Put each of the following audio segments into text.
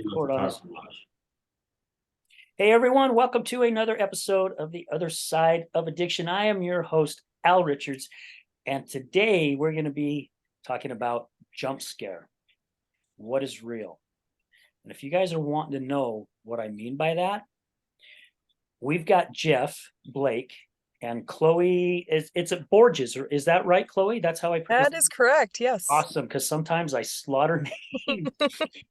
Record on this. Hey everyone, welcome to another episode of The Other Side of Addiction. I am your host, Al Richards, and today we're going to be talking about jump scare. What is real? And if you guys are wanting to know what I mean by that, we've got Jeff Blake and Chloe. It's at Borges, or is that right, Chloe? That's how I pronounce it. That is correct, yes. Awesome, because sometimes I slaughter names.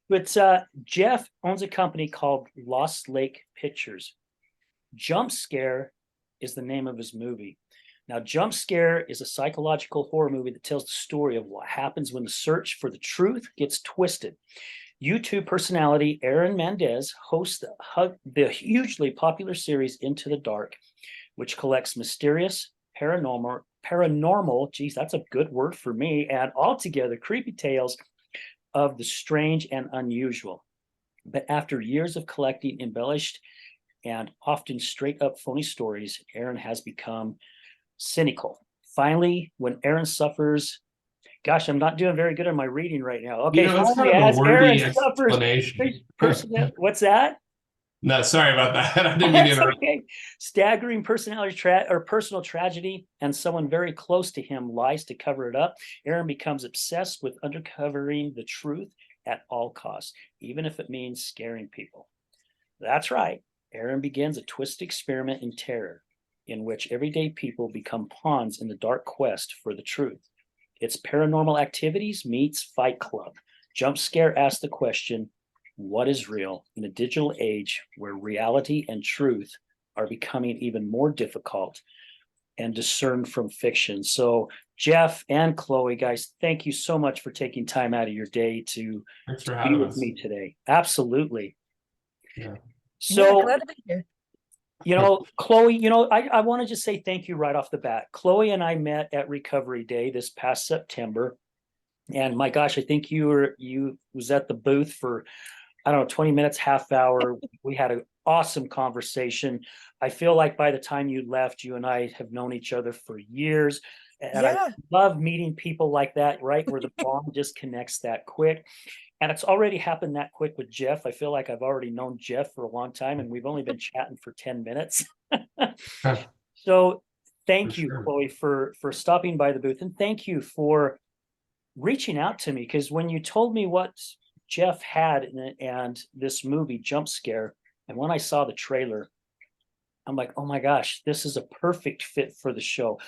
But Jeff owns a company called Lost Lake Pictures. Jump Scare is the name of his movie. Now, Jump Scare is a psychological horror movie that tells the story of what happens when the search for the truth gets twisted. YouTube personality Aaron Mendez hosts the hugely popular series Into the Dark, which collects mysterious, paranormal, geez, that's a good word for me, and altogether creepy tales of the strange and unusual. But after years of collecting embellished and often straight up phony stories, Aaron has become cynical. Finally, when Aaron suffers, gosh, I'm not doing very good on my reading right now. Okay, That's kind finally, of a as Aaron wordy suffers, explanation. what's that? No, sorry about that. I didn't mean to That's interrupt. okay. Staggering personality or personal tragedy, and someone very close to him lies to cover it up. Aaron becomes obsessed with uncovering the truth at all costs, even if it means scaring people. That's right. Aaron begins a twisted experiment in terror, in which everyday people become pawns in the dark quest for the truth. It's Paranormal Activities meets Fight Club. Jump Scare asks the question, what is real in a digital age where reality and truth are becoming even more difficult and discerned from fiction? So, Jeff and Chloe, guys, thank you so much for taking time out of your day to Thanks for be having with us. me today. Absolutely. Yeah. So, glad to be here. Chloe, I want to just say thank you right off the bat. Chloe and I met at Recovery Day this past September. And my gosh, I think you was at the booth for, I don't know, 20 minutes, half hour. We had an awesome conversation. I feel like by the time you left, you and I have known each other for years. And I Yeah, love meeting people like that, right? Where the bond just connects that quick. And it's already happened that quick with Jeff. I feel like I've already known Jeff for a long time, and we've only been chatting for 10 minutes. For So thank you, sure. Chloe, for stopping by the booth. And thank you for reaching out to me, because when you told me what Jeff had and this movie Jump Scare, and when I saw the trailer, I'm like, oh my gosh, this is a perfect fit for the show.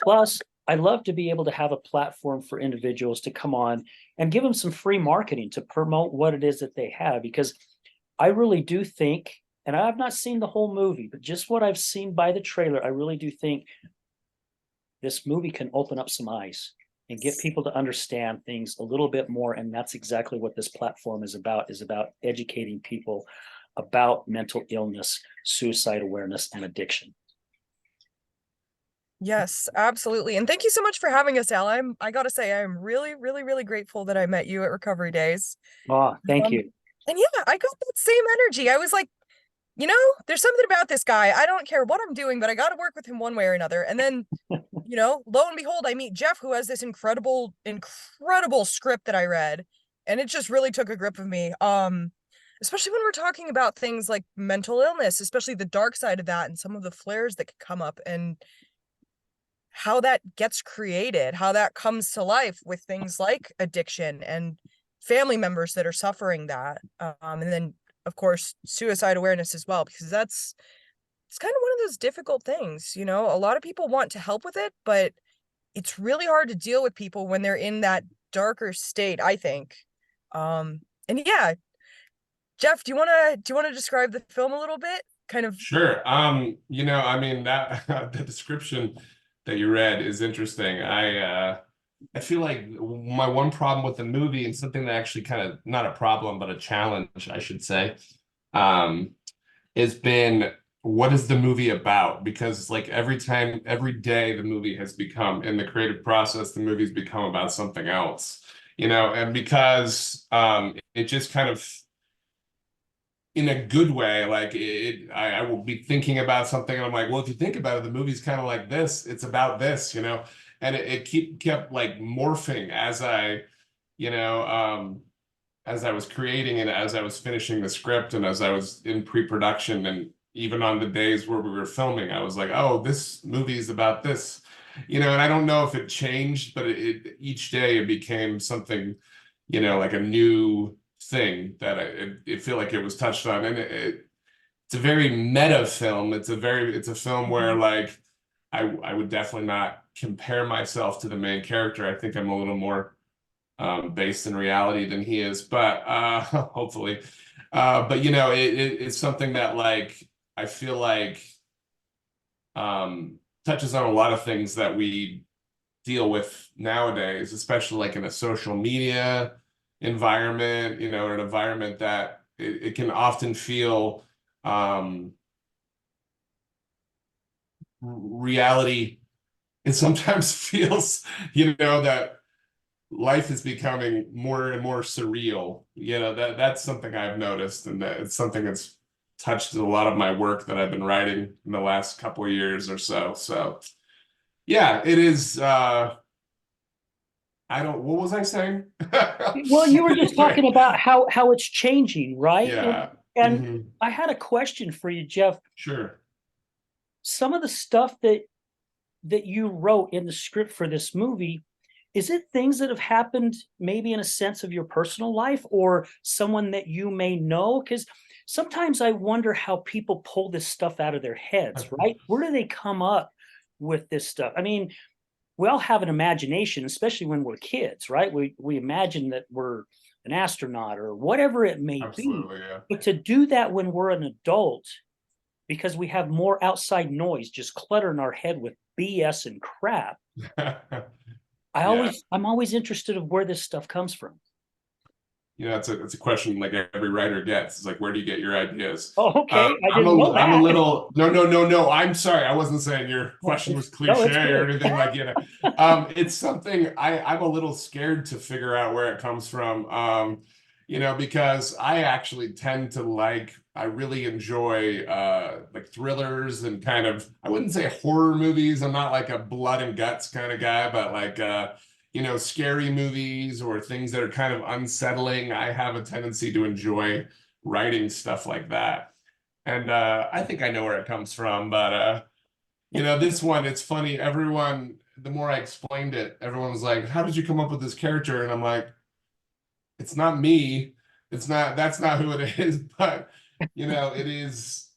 Plus, I love to be able to have a platform for individuals to come on and give them some free marketing to promote what it is that they have, because I really do think, and I've not seen the whole movie, but just what I've seen by the trailer, I really do think this movie can open up some eyes and get people to understand things a little bit more. And that's exactly what this platform is about educating people about mental illness, suicide awareness, and addiction. yes, absolutely. And thank you so much for having us, Al. I gotta say, I'm really, really, really grateful that I met you at Recovery Days. Oh, thank Um, you. and yeah, I got that same energy. I was like, there's something about this guy. I don't care what I'm doing, but I gotta work with him one way or another. And then, lo and behold, I meet Jeff, who has this incredible, incredible script that I read, and it just really took a grip of me. Especially when we're talking about things like mental illness, especially the dark side of that and some of the flares that could come up and how that gets created, how that comes to life with things like addiction and family members that are suffering that. And then, of course, suicide awareness as well, because it's kind of one of those difficult things. A lot of people want to help with it, but it's really hard to deal with people when they're in that darker state, I think. And yeah, Jeff, do you want to describe the film a little bit? Kind of. Sure. I mean that the description that you read is interesting. I feel like my one problem with the movie, and something that actually kind of not a problem, but a challenge, I should say, um, has been, what is the movie about? Because like every time, every day, the movie has become, in the creative process, the movie's become about something else, and because it just kind of, in a good way, like I will be thinking about something and I'm like, well, if you think about it, the movie's kind of like this, it's about this, and it kept like morphing as I, you know, as I was creating and as I was finishing the script and as I was in pre-production and even on the days where we were filming, I was like, oh, this movie is about this, and I don't know if it changed, but each day it became something, like a new thing that it feel like it was touched on. And it's a very meta film. It's a film where like I would definitely not compare myself to the main character. I think I'm a little more based in reality than he is, but hopefully. But it's something that like I feel like touches on a lot of things that we deal with nowadays, especially like in a social media environment, or an environment that it can often feel reality. It sometimes feels, that life is becoming more and more surreal. That's something I've noticed, and that it's something that's touched a lot of my work that I've been writing in the last couple of years or so. So yeah, it is. What was I saying? Well, you were just talking about how it's changing, right? Yeah. And Mhm. I had a question for you, Jeff. Sure. Some of the stuff that you wrote in the script for this movie, is it things that have happened maybe in a sense of your personal life or someone that you may know? Because sometimes I wonder how people pull this stuff out of their heads, right? Where do they come up with this stuff? I mean, we all have an imagination, especially when we're kids, right? We imagine that we're an astronaut or whatever it may be. Absolutely, yeah. But to do that when we're an adult, because we have more outside noise just cluttering our head with BS and crap, Yeah. I'm always interested of where this stuff comes from. It's a question like every writer gets. It's like, where do you get your ideas? Oh, okay. I I'm didn't know I'm a that. little no. I'm sorry. I wasn't saying your question was No, it's cliche or good. anything like it's something I'm a little scared to figure out where it comes from. Because I actually tend to I really enjoy like thrillers and kind of, I wouldn't say horror movies. I'm not like a blood and guts kind of guy, but like scary movies or things that are kind of unsettling. I have a tendency to enjoy writing stuff like that. And I think I know where it comes from, but this one, it's funny. Everyone, the more I explained it, everyone was like, how did you come up with this character? And I'm like, it's not me. That's not who it is, but it is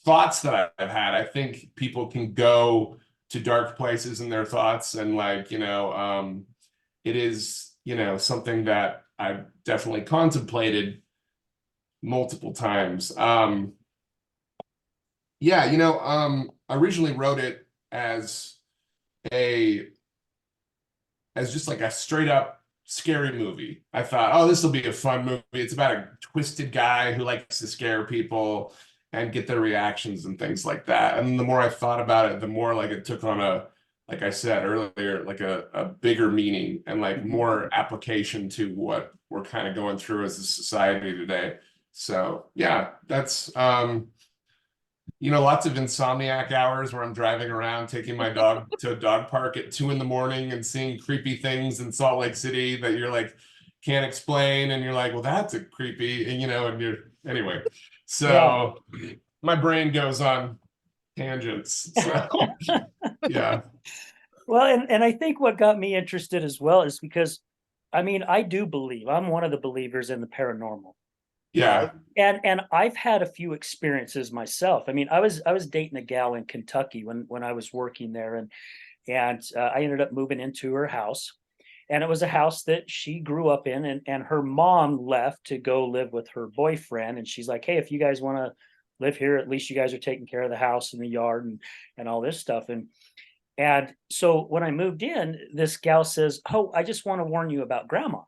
thoughts that I've had. I think people can go to dark places in their thoughts, and it is, something that I've definitely contemplated multiple times. Yeah, I originally wrote it as just like a straight up scary movie. I thought, oh, this will be a fun movie. It's about a twisted guy who likes to scare people and get their reactions and things like that. And the more I thought about it, the more like it took on like I said earlier, like a bigger meaning and like more application to what we're kind of going through as a society today. So yeah, that's lots of insomniac hours where I'm driving around taking my dog to a dog park at 2 a.m. and seeing creepy things in Salt Lake City that you're like can't explain, and you're like, well, that's a creepy, and anyway. So my brain goes on tangents. So yeah. Well, and I think what got me interested as well is because, I mean, I do believe I'm one of the believers in the paranormal. Yeah. And I've had a few experiences myself. I mean, I was dating a gal in Kentucky when I was working there, and I ended up moving into her house, and it was a house that she grew up in, and her mom left to go live with her boyfriend, and she's like, hey, if you guys want to live here, at least you guys are taking care of the house and the yard and all this stuff. And so when I moved in, this gal says, oh, I just want to warn you about grandma.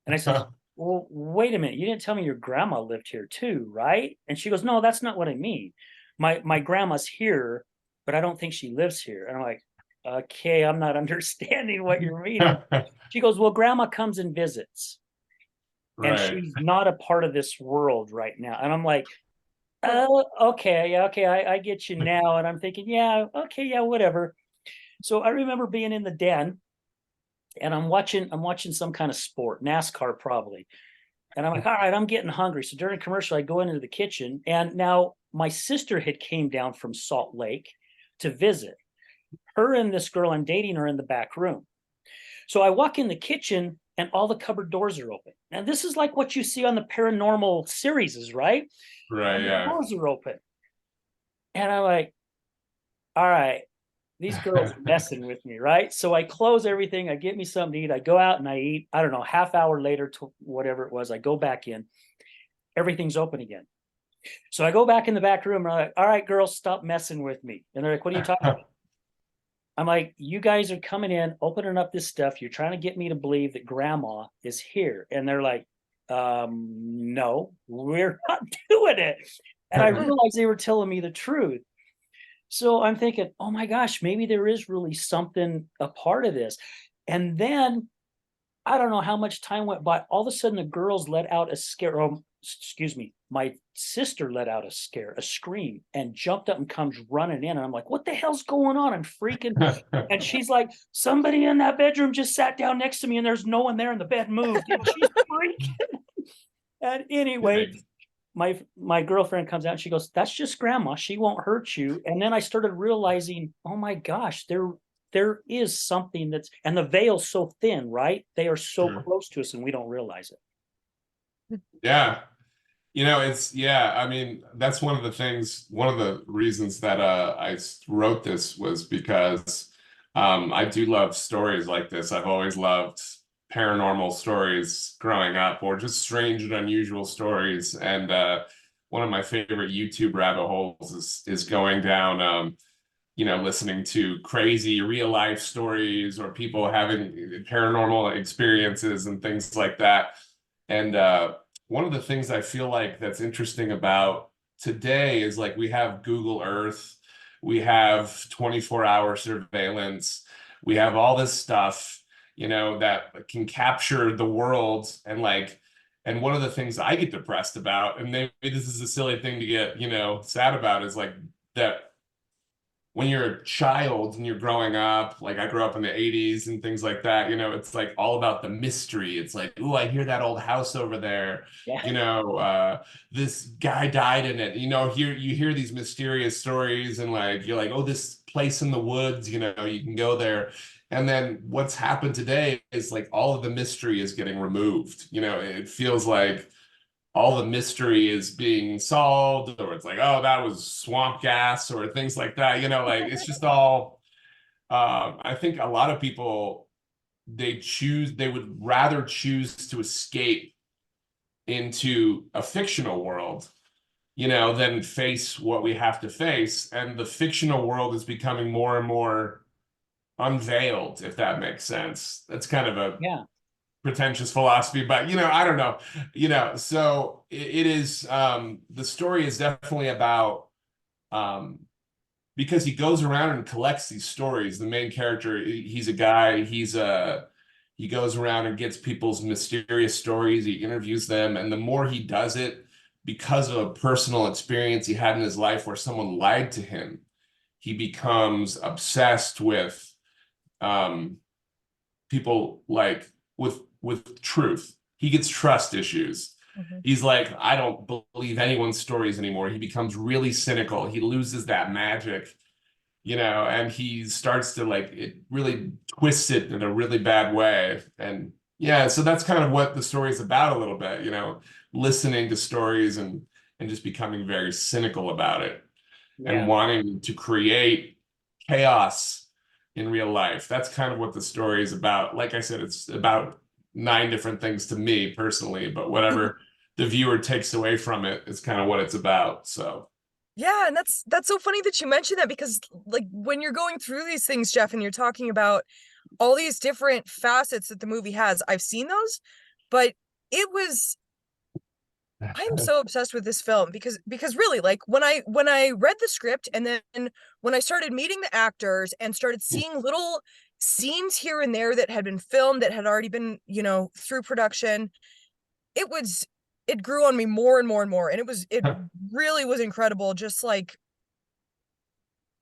And I said, well, wait a minute. You didn't tell me your grandma lived here too, right? And she goes, no, that's not what I mean. My grandma's here, but I don't think she lives here. And I'm like, okay, I'm not understanding what you're meaning. She goes, well, grandma comes and visits, and Right. she's not a part of this world right now. And I'm like, oh, okay, I get you now. And I'm thinking, yeah, okay, yeah, whatever. So I remember being in the den, and I'm watching some kind of sport, NASCAR probably. And I'm like, all right, I'm getting hungry. So during commercial, I go into the kitchen, and now my sister had came down from Salt Lake to visit. Her and this girl I'm dating are in the back room. So I walk in the kitchen and all the cupboard doors are open. And this is like what you see on the paranormal series, right? Right, And the yeah. doors are open. And I'm like, all right, these girls are messing with me, right? So I close everything. I get me something to eat. I go out and I eat. I don't know, half hour later to whatever it was. I go back in. Everything's open again. So I go back in the back room and I'm like, all right, girls, stop messing with me. And they're like, what are you talking about? I'm like, you guys are coming in, opening up this stuff. You're trying to get me to believe that grandma is here. And they're like, no, we're not doing it. And I realized they were telling me the truth. So I'm thinking, oh my gosh, maybe there is really something a part of this. And then I don't know how much time went by. All of a sudden, the girls let out a scare. Oh, excuse me. My sister let out a scream, and jumped up and comes running in. And I'm like, what the hell's going on? I'm freaking. And she's like, somebody in that bedroom just sat down next to me, and there's no one there, and the bed moved. And she's freaking. And anyway, my girlfriend comes out and she goes, that's just grandma. She won't hurt you. And then I started realizing, oh my gosh, there is something that's, and the veil's so thin, right? They are so Sure. close to us and we don't realize it. Yeah. I mean, that's one of the things, one of the reasons that I wrote this was because I do love stories like this. I've always loved paranormal stories growing up, or just strange and unusual stories. And one of my favorite YouTube rabbit holes is going down listening to crazy real life stories or people having paranormal experiences and things like that. And one of the things I feel like that's interesting about today is like we have Google Earth, we have 24-hour surveillance, we have all this stuff, that can capture the world. And one of the things I get depressed about, and maybe this is a silly thing to get, sad about, is like that when you're a child and you're growing up, like I grew up in the 80s and things like that, it's like all about the mystery. It's like, oh, I hear that old house over there. Yeah. This guy died in it. You hear these mysterious stories and like you're like, oh, this place in the woods, you can go there. And then what's happened today is like all of the mystery is getting removed. It feels like all the mystery is being solved, or it's like, oh, that was swamp gas, or things like that. Like it's just all. I think a lot of people they would rather choose to escape into a fictional world, than face what we have to face. And the fictional world is becoming more and more unveiled, if that makes sense. That's kind of a Yeah. pretentious philosophy, but I don't know, so it is the story is definitely about because he goes around and collects these stories. The main character, he's a guy, he goes around and gets people's mysterious stories, he interviews them, and the more he does it, because of a personal experience he had in his life where someone lied to him, he becomes obsessed with people, like with truth. He gets trust issues. Mhm. He's like, I don't believe anyone's stories anymore. He becomes really cynical. He loses that magic, and he starts to like, it really twists it in a really bad way. And yeah, so that's kind of what the story is about a little bit, listening to stories and just becoming very cynical about it and Yeah. wanting to create chaos in real life. That's kind of what the story is about. Like I said, it's about 9 different things to me personally, but whatever the viewer takes away from it is kind of what it's about. So Yeah, and that's so funny that you mentioned that, because like when you're going through these things, Jeff, and you're talking about all these different facets that the movie has, I've seen those, but it was I'm so obsessed with this film because really, like when I read the script, and then when I started meeting the actors and started seeing little scenes here and there that had been filmed, that had already been, through production, it was it grew on me more and more and more. And it really was incredible, just like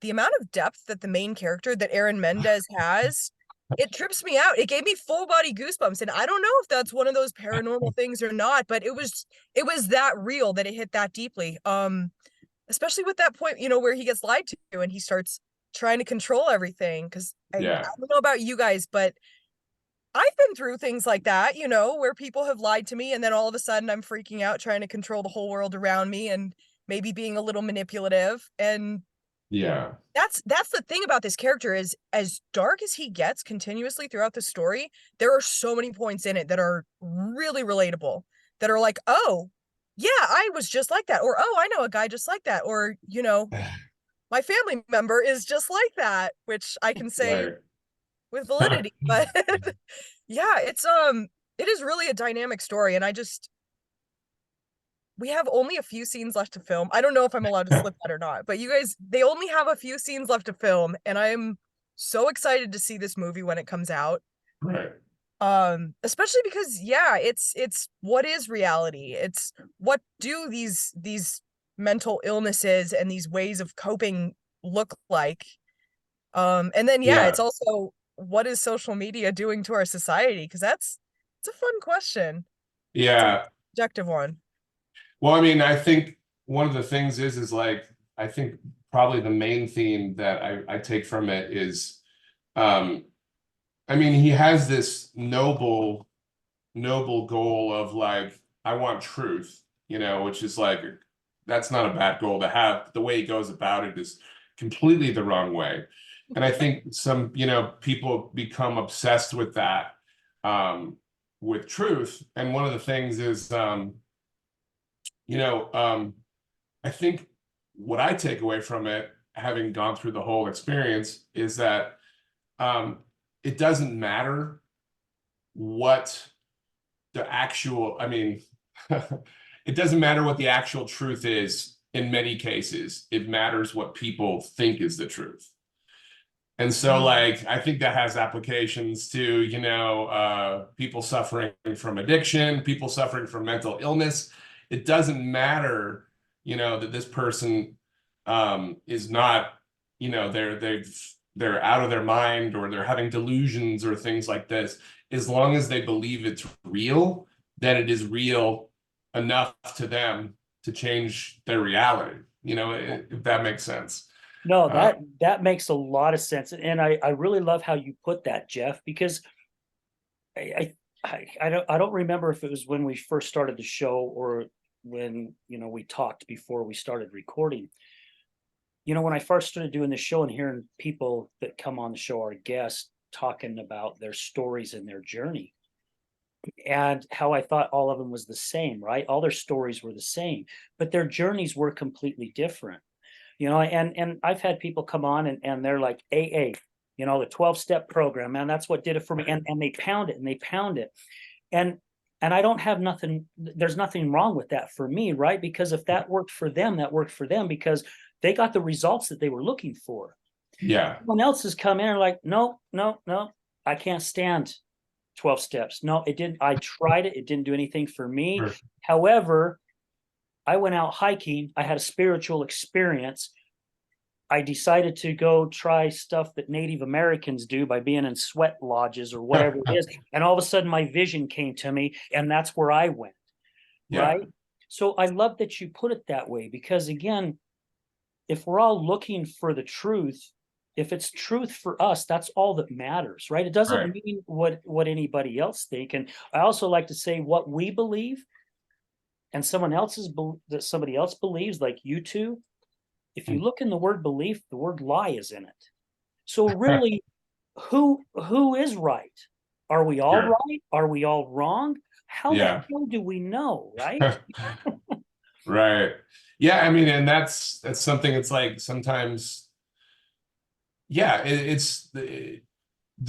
the amount of depth that the main character, that Aaron Mendez, has. it trips me out. It gave me full body goosebumps, and I don't know if that's one of those paranormal things or not, but it was that real that it hit that deeply. Especially with that point, where he gets lied to and he starts trying to control everything. Because I Yeah. don't know about you guys, but I've been through things like that, where people have lied to me, and then all of a sudden I'm freaking out trying to control the whole world around me and maybe being a little manipulative. And Yeah. that's the thing about this character is, as dark as he gets continuously throughout the story, there are so many points in it that are really relatable, that are like, oh, yeah, I was just like that, or oh, I know a guy just like that, or my family member is just like that, which I can say Right. with validity. But yeah, it is really a dynamic story, and we have only a few scenes left to film. I don't know if I'm allowed to slip that or not, but you guys, they only have a few scenes left to film, and I'm so excited to see this movie when it comes out. Right. Especially because, yeah, it's what is reality? It's what do these mental illnesses and these ways of coping look like? And then yeah, Yeah. it's also, what is social media doing to our society? Because it's a fun question. It's a Yeah. objective one. Well, I mean, I think one of the things is like, I think probably the main theme that I take from it is, I mean, he has this noble goal of like, I want truth, which is like, that's not a bad goal to have. The way he goes about it is completely the wrong way. And I think some, people become obsessed with that, with truth. And one of the things is, I think what I take away from it, having gone through the whole experience, is that it doesn't matter what the actual, I mean, it doesn't matter what the actual truth is in many cases. It matters what people think is the truth. And so, like, I think that has applications to, people suffering from addiction, people suffering from mental illness. It doesn't matter, that this person is not, they're out of their mind, or they're having delusions or things like this. As long as they believe it's real, then it is real enough to them to change their reality, if that makes sense. No, Uh, that makes a lot of sense. And I really love how you put that, Jeff, because I don't remember if it was when we first started the show or when, we talked before we started recording. When I first started doing the show and hearing people that come on the show, our guests, talking about their stories and their journey, and how I thought all of them was the same, right? All their stories were the same, but their journeys were completely different. And I've had people come on and they're like, AA, the 12-step program, man, that's what did it for me. And they pound it and they pound it. And I don't have nothing, there's nothing wrong with that for me, right? Because if that worked for them, that worked for them, because they got the results that they were looking for. yeah. Someone else has come in and like, no, no, no, I can't stand 12 steps. No, it didn't. I tried it. It didn't do anything for me. Sure. However, I went out hiking. I had a spiritual experience. I decided to go try stuff that Native Americans do by being in sweat lodges or whatever it is. And all of a sudden my vision came to me, and that's where I went. Yeah. Right. So I love that you put it that way, because again, if we're all looking for the truth, if it's truth for us, that's all that matters, right? It doesn't Right. mean what anybody else think. And I also like to say what we believe and that somebody else believes, like you two. If you look in the word belief, the word lie is in it. So really, who is right? Are we all Sure. right? Are we all wrong? How the Yeah. hell do we know, right? Right. Yeah, I mean, and that's something. It's like sometimes, yeah, it's the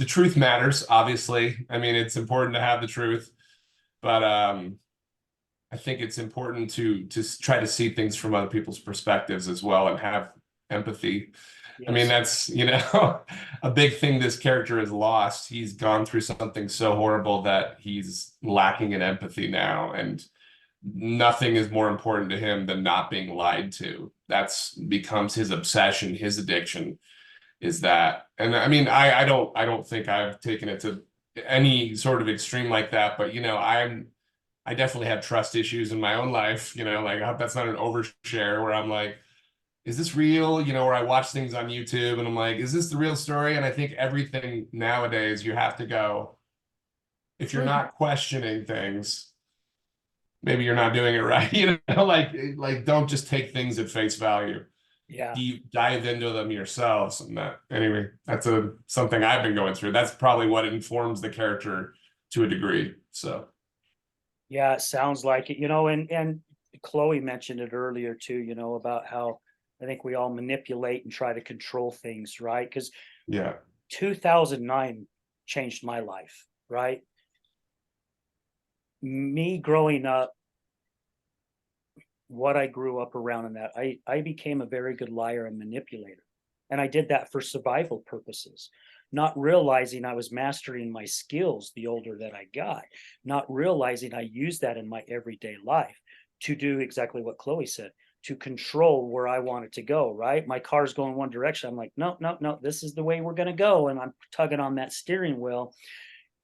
truth matters, obviously. I mean, it's important to have the truth, but I think it's important to try to see things from other people's perspectives as well and have empathy. I mean, Yes. that's, a big thing this character has lost. He's gone through something so horrible that he's lacking in empathy now, and nothing is more important to him than not being lied to. That's becomes his obsession, his addiction. is that. And I mean, I don't think I've taken it to any sort of extreme like that, but I definitely have trust issues in my own life, like I hope that's not an overshare where I'm like, is this real? Where I watch things on YouTube and I'm like, is this the real story? And I think everything nowadays you have to go, if you're not questioning things, maybe you're not doing it right. Like don't just take things at face value. Yeah. Dive into them yourselves. And that anyway, that's something I've been going through. That's probably what informs the character to a degree. So Yeah, it sounds like it, and Chloe mentioned it earlier too, about how I think we all manipulate and try to control things, right? Because yeah. 2009 changed my life, right? Me growing up, what I grew up around in that, I became a very good liar and manipulator. And I did that for survival purposes, not realizing I was mastering my skills the older that I got, not realizing I used that in my everyday life to do exactly what Chloe said, to control where I wanted to go, right? My car's going one direction. I'm like, no, no, no, this is the way we're going to go. And I'm tugging on that steering wheel.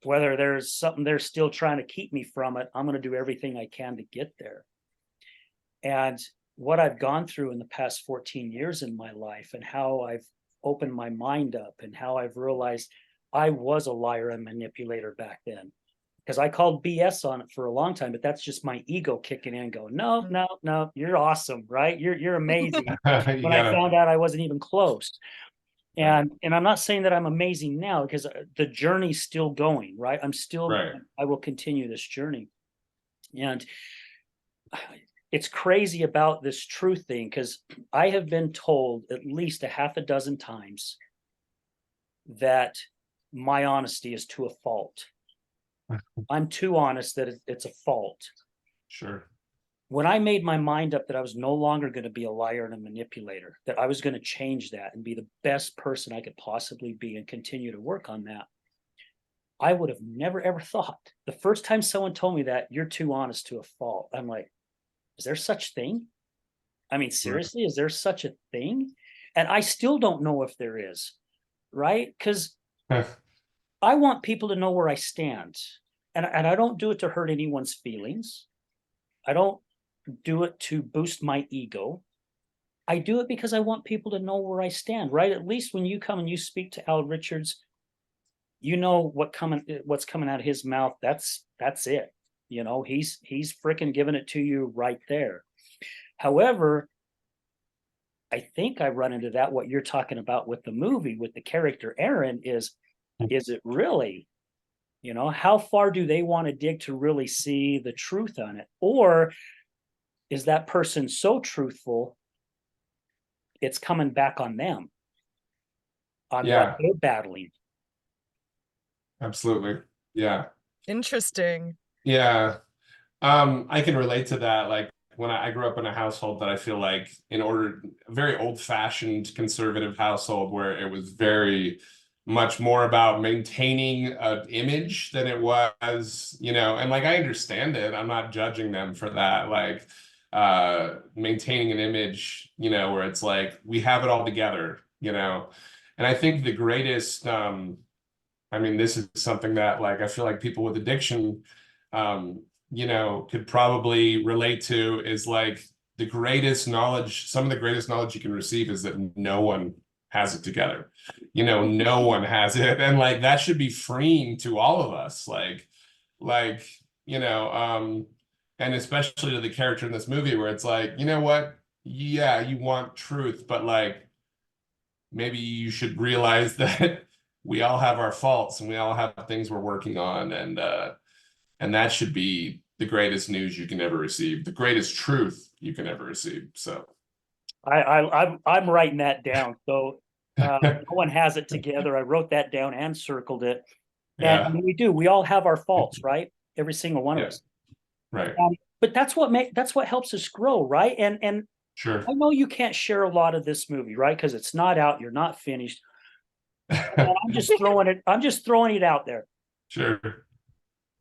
Whether there's something they're still trying to keep me from it, I'm going to do everything I can to get there. And what I've gone through in the past 14 years in my life and how I've opened my mind up and how I've realized I was a liar and manipulator back then, because I called BS on it for a long time, but that's just my ego kicking in going, no, no, no, you're awesome, right? You're amazing. When I found out I wasn't even close. And I'm not saying that I'm amazing now, because the journey's still going, right? I will continue this journey. And it's crazy about this truth thing, because I have been told at least a half a dozen times that my honesty is to a fault. I'm too honest that it's a fault. Sure. When I made my mind up that I was no longer going to be a liar and a manipulator, that I was going to change that and be the best person I could possibly be and continue to work on that, I would have never, ever thought. The first time someone told me that, you're too honest to a fault, I'm like, is there such thing? I mean, seriously, is there such a thing? And I still don't know if there is, right? Because I want people to know where I stand. And I don't do it to hurt anyone's feelings. I don't do it to boost my ego. I do it because I want people to know where I stand, right? At least when you come and you speak to Al Richards, you know what's coming out of his mouth. That's it. He's freaking giving it to you right there. However, I think I run into that, what you're talking about with the movie, with the character Aaron, is it really, how far do they want to dig to really see the truth on it? Or is that person so truthful, it's coming back on them, on what they're battling? Absolutely. Yeah. Interesting. Yeah. I can relate to that. Like when I grew up in a household that I feel like a very old-fashioned conservative household where it was very much more about maintaining an image than it was, and like I understand it. I'm not judging them for that. Like maintaining an image, where it's like we have it all together, and I think the greatest I mean, this is something that like I feel like people with addiction could probably relate to, is like the greatest knowledge, some of the greatest knowledge you can receive is that no one has it together. No one has it. And like that should be freeing to all of us. Like, and especially to the character in this movie where it's like, you know what? Yeah, you want truth, but like maybe you should realize that we all have our faults and we all have things we're working on, and that should be the greatest news you can ever receive, the greatest truth you can ever receive. So I'm writing that down. So no one has it together. I wrote that down and circled it. And we all have our faults, right? Every single one of us. Right. But that's what helps us grow, right? And sure. I know you can't share a lot of this movie, right? Because it's not out, you're not finished. I'm just throwing it out there. Sure.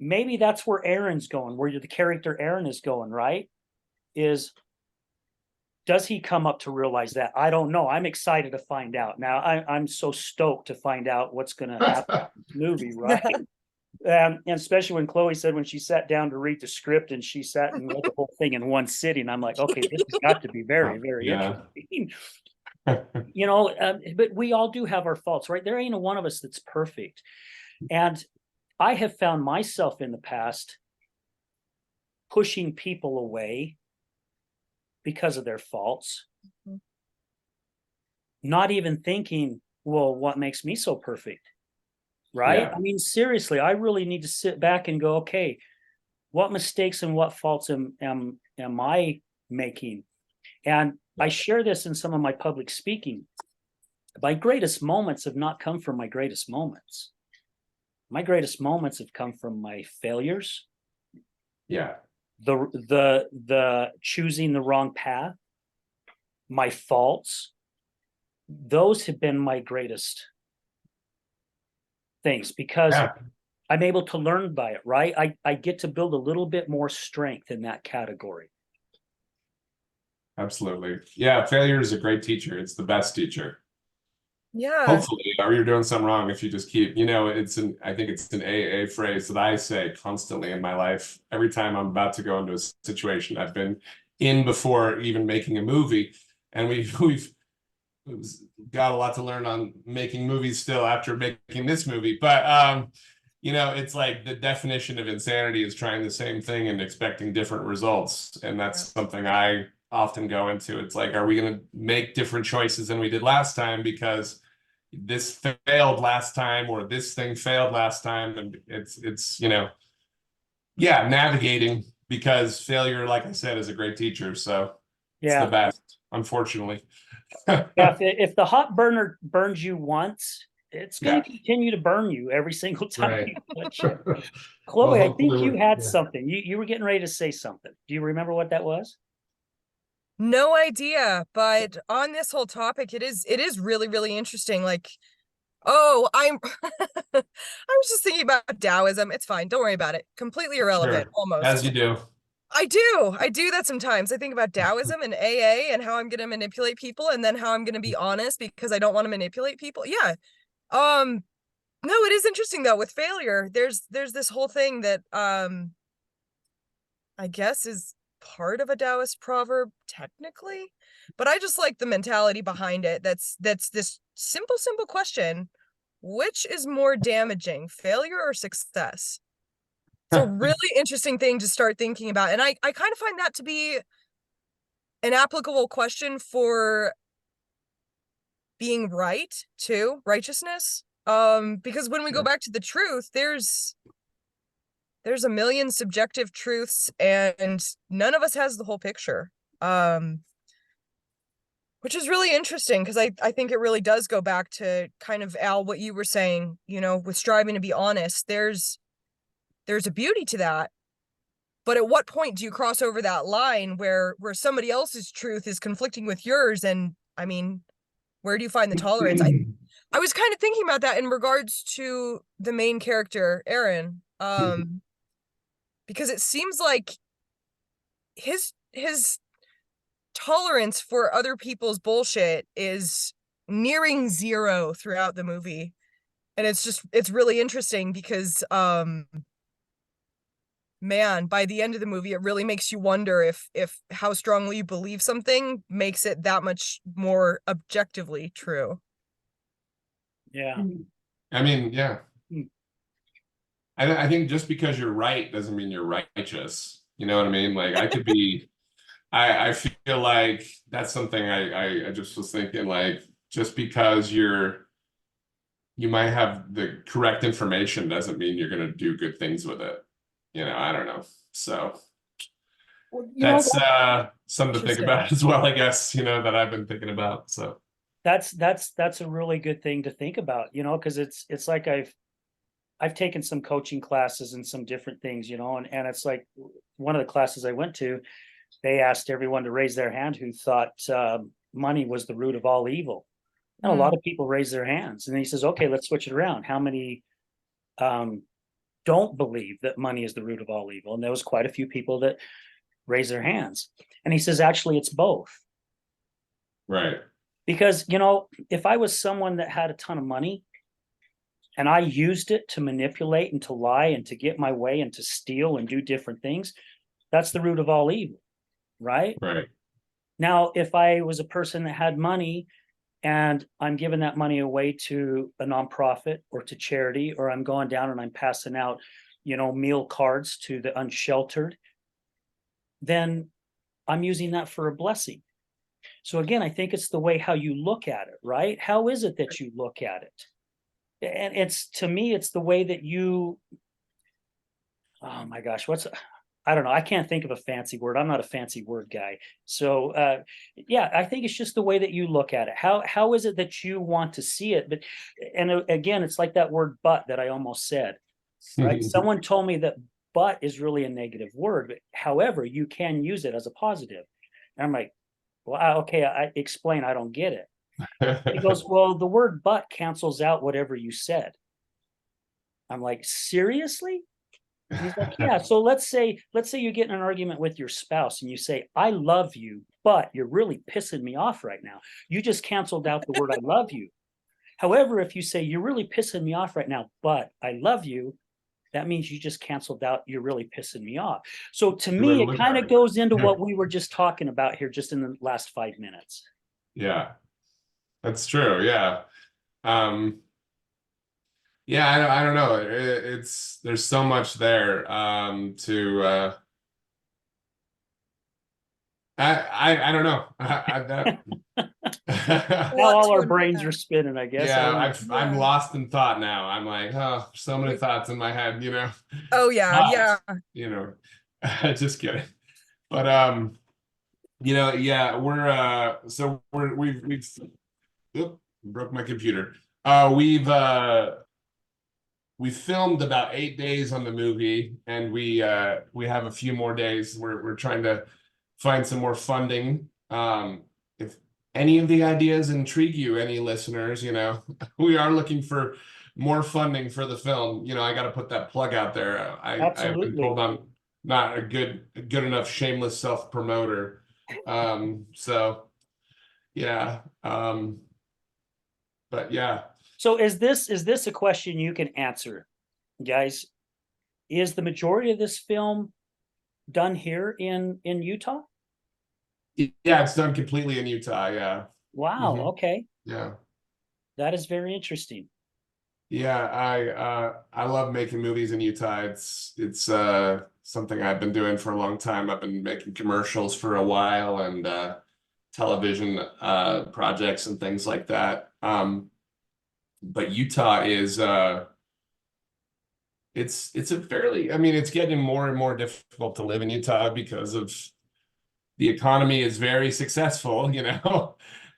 Maybe that's where Aaron's going, where the character Aaron is going, right? Is Does he come up to realize that? I don't know. I'm excited to find out. Now I'm so stoked to find out what's going to happen in this movie, right? And especially when Chloe said when she sat down to read the script and she sat and read the whole thing in one sitting, I'm like, okay, this has got to be very, very interesting. But we all do have our faults, right? There ain't a one of us that's perfect. And I have found myself in the past pushing people away because of their faults, not even thinking, well, what makes me so perfect? Right? Yeah. I mean, seriously, I really need to sit back and go, okay, what mistakes and what faults am I making? And I share this in some of my public speaking. My greatest moments have not come from my greatest moments. My greatest moments have come from my failures. Yeah. The choosing the wrong path, my faults. Those have been my greatest things because I'm able to learn by it, right? I get to build a little bit more strength in that category. Absolutely. Yeah, failure is a great teacher. It's the best teacher. Yeah. Hopefully, or you're doing something wrong if you just keep, I think it's an AA phrase that I say constantly in my life. Every time I'm about to go into a situation I've been in before even making a movie. And we've got a lot to learn on making movies still after making this movie. But it's like the definition of insanity is trying the same thing and expecting different results. And that's something I often go into. It's like, are we going to make different choices than we did last time because this failed last time or this thing failed last time? And it's navigating, because failure, like I said, is a great teacher. So it's the best, unfortunately. If the hot burner burns you once, it's going to continue to burn you every single time you touch it. Chloe, well, I think you had something. You were getting ready to say something. Do you remember what that was? No idea, but on this whole topic, it is really, really interesting. Like, I was just thinking about Taoism. It's fine. Don't worry about it. Completely irrelevant, almost. As you do. I do that sometimes. I think about Taoism and AA and how I'm going to manipulate people, and then how I'm going to be honest because I don't want to manipulate people. Yeah. No, it is interesting though with failure. There's this whole thing that I guess is part of a Taoist proverb technically, but I just like the mentality behind it. That's this simple question: which is more damaging, failure or success? It's a really interesting thing to start thinking about, and I kind of find that to be an applicable question for being right too, righteousness. Because when we go back to the truth, there's a million subjective truths and none of us has the whole picture. Which is really interesting because I think it really does go back to kind of, Al, what you were saying, with striving to be honest. There's a beauty to that. But at what point do you cross over that line where somebody else's truth is conflicting with yours? And I mean, where do you find the tolerance? I was kind of thinking about that in regards to the main character, Aaron. Because it seems like his tolerance for other people's bullshit is nearing zero throughout the movie. And it's really interesting because man, by the end of the movie, it really makes you wonder if how strongly you believe something makes it that much more objectively true. Yeah. I mean, yeah. I think just because you're right doesn't mean you're righteous. You know what I mean? Like I could be, I feel like that's something I just was thinking, like, just because you might have the correct information doesn't mean you're going to do good things with it. I don't know. So that's something to think about as well, I guess, that I've been thinking about. So that's a really good thing to think about, because it's like I've taken some coaching classes and some different things, and it's like one of the classes I went to, they asked everyone to raise their hand who thought money was the root of all evil. And a lot of people raised their hands. And then he says, okay, let's switch it around. How many don't believe that money is the root of all evil? And there was quite a few people that raised their hands. And he says, actually, it's both. Right. Because, if I was someone that had a ton of money and I used it to manipulate and to lie and to get my way and to steal and do different things, that's the root of all evil, right? Right. Now, if I was a person that had money and I'm giving that money away to a nonprofit or to charity, or I'm going down and I'm passing out, meal cards to the unsheltered, then I'm using that for a blessing. So again, I think it's the way how you look at it, right? How is it that you look at it? And it's, to me, it's the way that you, oh my gosh, I don't know. I can't think of a fancy word. I'm not a fancy word guy. So yeah, I think it's just the way that you look at it. How is it that you want to see it? But again, it's like that word "but" that I almost said. Right? Someone told me that "but" is really a negative word, but however, you can use it as a positive. And I'm like, well, okay, I explain. I don't get it. He goes, well, the word "but" cancels out whatever you said. I'm like, seriously? And he's like, yeah. So let's say you get in an argument with your spouse and you say, I love you, but you're really pissing me off right now. You just canceled out the word I love you. However, if you say you're really pissing me off right now, but I love you, that means you just canceled out you're really pissing me off. So to You were me, it kind of goes into what we were just talking about here just in the last 5 minutes. Yeah, that's true. Yeah. Yeah, I don't know. It's there's so much there to I don't know. Now Lot all to our brains unpack. are spinning, I guess. I Yeah, don't know. I'm Yeah. lost in thought now. I'm like, oh, so many We- thoughts in my head, Oh yeah, But, yeah. just kidding. But yeah, we've oop, broke my computer. We filmed about 8 days on the movie, and we have a few more days. We're trying to find some more funding. If any of the ideas intrigue you, any listeners, we are looking for more funding for the film. I got to put that plug out there. I've been Absolutely. told I'm not a good enough shameless self promoter. So yeah. But yeah. So is this a question you can answer, guys? Is the majority of this film done here in Utah? Yeah, it's done completely in Utah. Yeah. Wow, Mhm. okay. Yeah. That is very interesting. Yeah, I love making movies in Utah. It's something I've been doing for a long time. I've been making commercials for a while and television projects and things like that. But Utah is it's a fairly, I mean, it's getting more and more difficult to live in Utah because of the economy is very successful,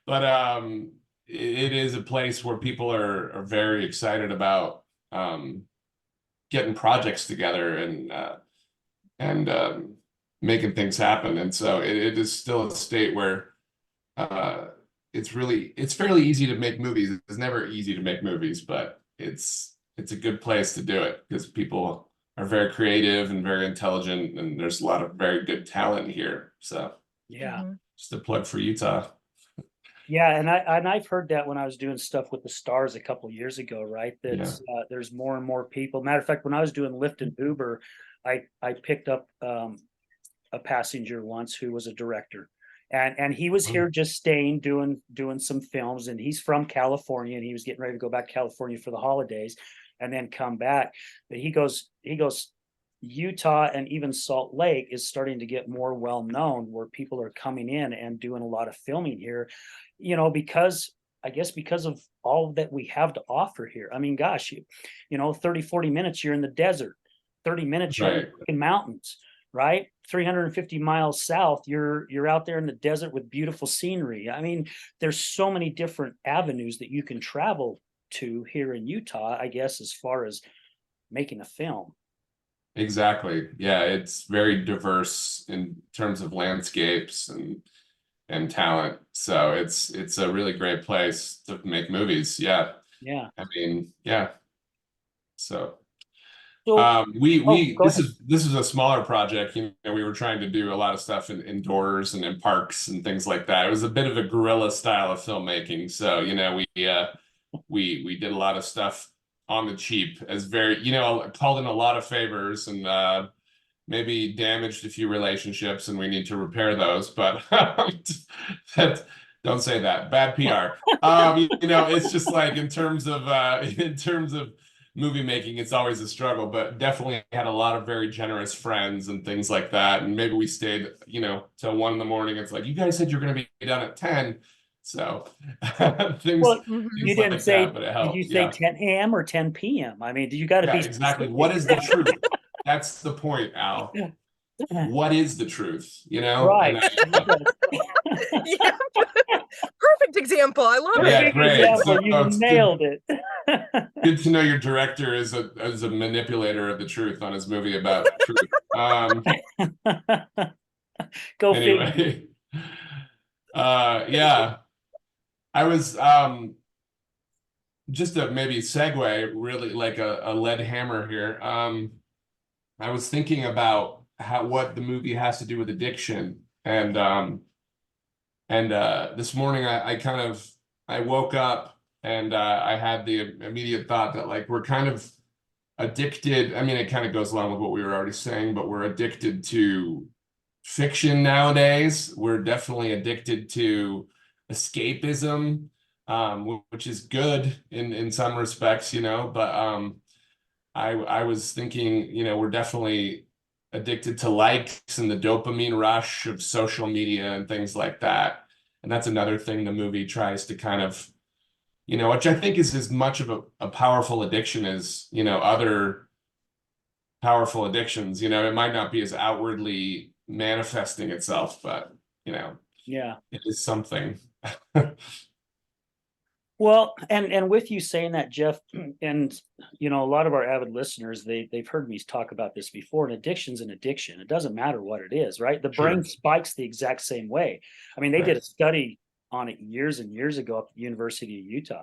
but it is a place where people are very excited about getting projects together and making things happen. And so it is still a state where uh, it's fairly easy to make movies. It's never easy to make movies, but it's a good place to do it because people are very creative and very intelligent, and there's a lot of very good talent here. So Yeah. just a plug for Utah. Yeah, and I've heard that when I was doing stuff with the Stars a couple of years ago, right? That Yeah. there's more and more people. Matter of fact, when I was doing Lyft and Uber, I picked up a passenger once who was a director, and he was here just staying, doing some films, and he's from California, and he was getting ready to go back to California for the holidays, and then come back. But he goes, Utah and even Salt Lake is starting to get more well known, where people are coming in and doing a lot of filming here, because I guess because of all that we have to offer here. I mean, gosh, 30, 40 minutes, you're in the desert, 30 minutes, you're in Right. the mountains, right? 350 miles south, you're out there in the desert with beautiful scenery. I mean, there's so many different avenues that you can travel to here in Utah, I guess, as far as making a film. Exactly. Yeah, it's very diverse in terms of landscapes and talent. So it's a really great place to make movies. Yeah. Yeah. I mean, yeah. So So, We go ahead. this is a smaller project. You know, we were trying to do a lot of stuff indoors and in parks and things like that. It was a bit of a guerrilla style of filmmaking. So, you know, we did a lot of stuff on the cheap as very, you know, called in a lot of favors and maybe damaged a few relationships and we need to repair those, but that, don't say that. Bad PR. You know, it's just like in terms of movie making, it's always a struggle, but definitely had a lot of very generous friends and things like that. And maybe we stayed, you know, till 1 a.m. It's like, you guys said you're gonna be done at 10. So things Well, Mhm. you things didn't like that, say, but it did you helped. say Yeah. 10 a.m. or 10 p.m.? I mean, you got to Yeah, be exactly. specific. What is the truth? That's the point, Al. What is the truth? You know? And Right. Yeah. Perfect example. I love yeah, it. Perfect great. So example. You it's good nailed it. to know your director is a manipulator of the truth on his movie about truth. Go figure. Anyway. Yeah. I was just to maybe segue really like a lead hammer here. I was thinking about what the movie has to do with addiction. And this morning I kind of I woke up and I had the immediate thought that like we're kind of addicted. I mean, it kind of goes along with what we were already saying, but we're addicted to fiction nowadays. We're definitely addicted to escapism, which is good in some respects, you know, but I was thinking, you know, we're definitely addicted to likes and the dopamine rush of social media and things like that. And that's another thing the movie tries to kind of, you know, which I think is as much of a powerful addiction as, you know, other powerful addictions. You know, it might not be as outwardly manifesting itself, but, you know, Yeah. it is something. Well, and with you saying that, Jeff, and you know, a lot of our avid listeners, they've heard me talk about this before. An addiction's an addiction. It doesn't matter what it is, right? The brain Sure. spikes the exact same way. I mean, they did Right. a study on it years and years ago at the University of Utah.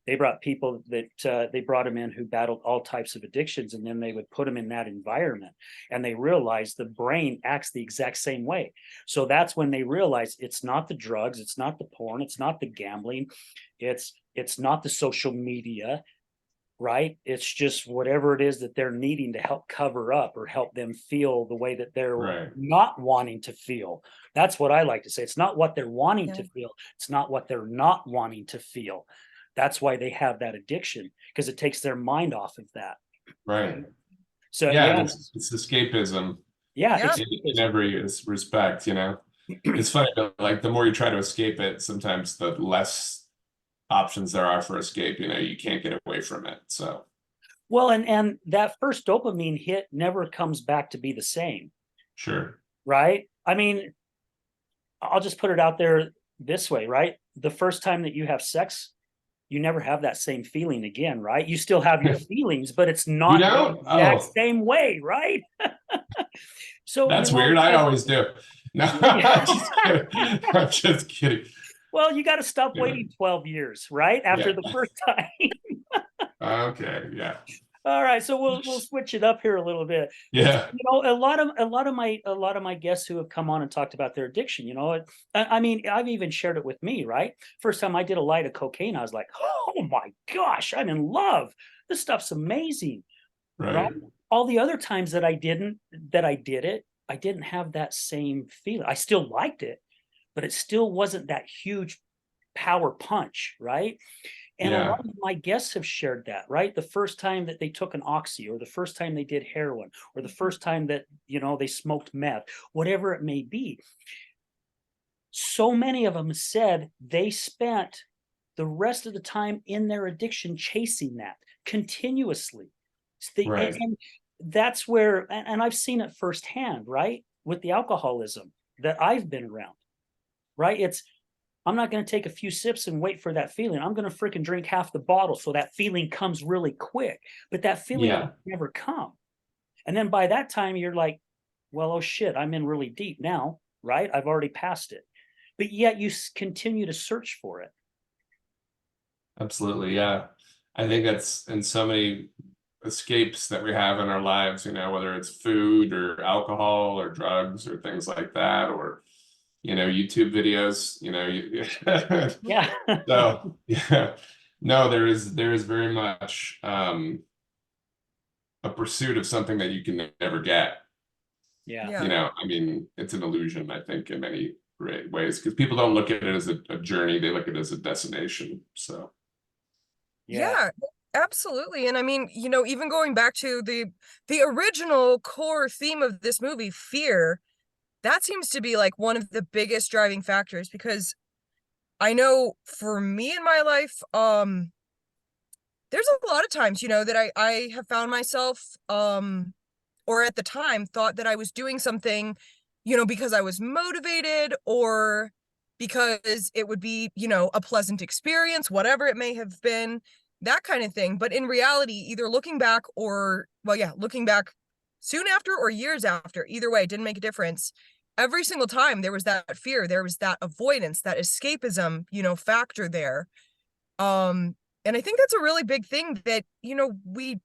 They brought people that they brought them in who battled all types of addictions, and then they would put them in that environment, and they realized the brain acts the exact same way. So that's when they realized it's not the drugs, it's not the porn, it's not the gambling, it's not the social media, right? It's just whatever it is that they're needing to help cover up or help them feel the way that they're Right. not wanting to feel. That's what I like to say. It's not what they're wanting Yeah. to feel, it's not what they're not wanting to feel. That's why they have that addiction, because it takes their mind off of that. Right. So Yeah, yeah, it's escapism yeah, Yeah. in every respect, you know. It's funny, but like the more you try to escape it, sometimes the less options there are for escape. You know, you can't get away from it. So well, and that first dopamine hit never comes back to be the same, sure. right? I mean, I'll just put it out there this way, right? The first time that you have sex, you never have that same feeling again, right? You still have your feelings, but it's You not the know? exact Oh, same way, right? So, that's weird. I always do. No, yeah. I'm just kidding. I'm just kidding. Well, you got to stop You know, waiting 12 years, right? After yeah. the first time. Okay. Yeah. All right, so we'll switch it up here a little bit. It's, Yeah. you know, a lot of my guests who have come on and talked about their addiction, you know, I mean, I've even shared it with me, right? First time I did a light of cocaine, I was like, oh my gosh, I'm in love. This stuff's amazing, right? Right. All the other times that I did it, I didn't have that same feeling. I still liked it, but it still wasn't that huge power punch, right? And a lot Yeah. of my guests have shared that, right? The first time that they took an oxy, or the first time they did heroin, or the first time that, you know, they smoked meth, whatever it may be. So many of them said they spent the rest of the time in their addiction chasing that continuously. Right. And that's where, and I've seen it firsthand, right? With the alcoholism that I've been around, right? I'm not going to take a few sips and wait for that feeling. I'm going to freaking drink half the bottle so that feeling comes really quick. But that feeling Yeah. will never come. And then by that time, you're like, well, oh shit, I'm in really deep now, right? I've already passed it. But yet you continue to search for it. Absolutely. Yeah. I think that's in so many escapes that we have in our lives, you know, whether it's food or alcohol or drugs or things like that, or, you know, YouTube videos, you know, Yeah. so yeah, no, there is very much a pursuit of something that you can never get. Yeah. Yeah. You know, I mean, it's an illusion, I think, in many ways, because people don't look at it as a journey, they look at it as a destination. So Yeah. Yeah, absolutely. And I mean, you know, even going back to the original core theme of this movie, fear, that seems to be like one of the biggest driving factors, because I know for me in my life, there's a lot of times, you know, that I have found myself, or at the time thought that I was doing something, you know, because I was motivated, or because it would be, you know, a pleasant experience, whatever it may have been, that kind of thing. But in reality, either looking back or, well, yeah, looking back soon after or years after, either way, it didn't make a difference. Every single time there was that fear, there was that avoidance, that escapism, you know, factor there. And I think that's a really big thing that, you know, we're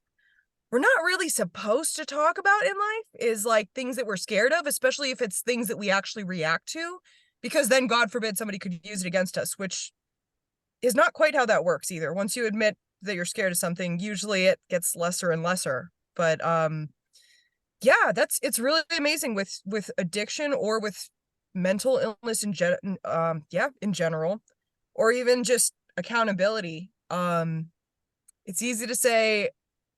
not really supposed to talk about in life, is like things that we're scared of, especially if it's things that we actually react to, because then God forbid somebody could use it against us, which is not quite how that works either. Once you admit that you're scared of something, usually it gets lesser and lesser. But yeah, it's really amazing with addiction, or with mental illness in general, or even just accountability. It's easy to say,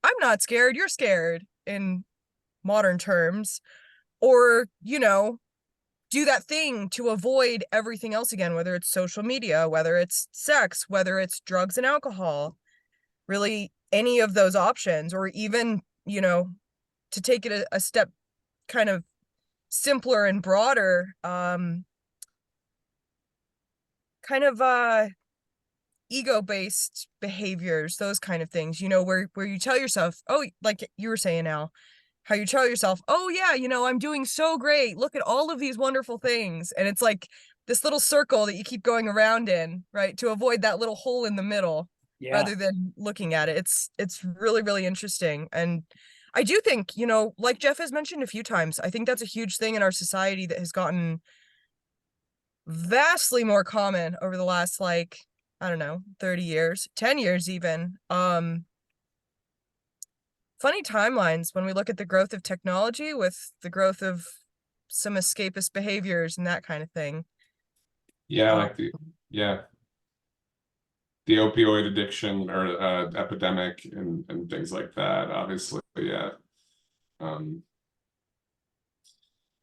I'm not scared, you're scared, in modern terms, or, you know, do that thing to avoid everything else again, whether it's social media, whether it's sex, whether it's drugs and alcohol, really any of those options, or even, you know, to take it a step kind of simpler and broader, kind of ego-based behaviors, those kind of things, you know, where you tell yourself, oh, like you were saying, Al, how you tell yourself, oh yeah, you know, I'm doing so great, look at all of these wonderful things, and it's like this little circle that you keep going around in, right, to avoid that little hole in the middle, Yeah. rather than looking at it. It's really, really interesting. And I do think, you know, like Jeff has mentioned a few times, I think that's a huge thing in our society that has gotten vastly more common over the last, like, I don't know, 30 years, 10 years even. Funny timelines when we look at the growth of technology with the growth of some escapist behaviors and that kind of thing. yeah, Uh, like the opioid addiction or epidemic and things like that, obviously. Yeah. Um,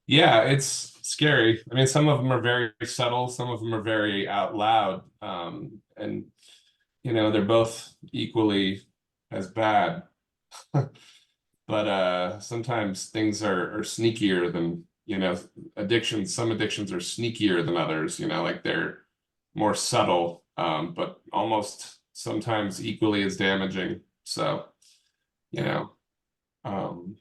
yeah, it's scary. I mean, some of them are very subtle, some of them are very out loud. And you know, they're both equally as bad. But sometimes things are sneakier than, you know, addictions. Some addictions are sneakier than others, you know, like they're more subtle, but almost sometimes equally as damaging. So, you know, um,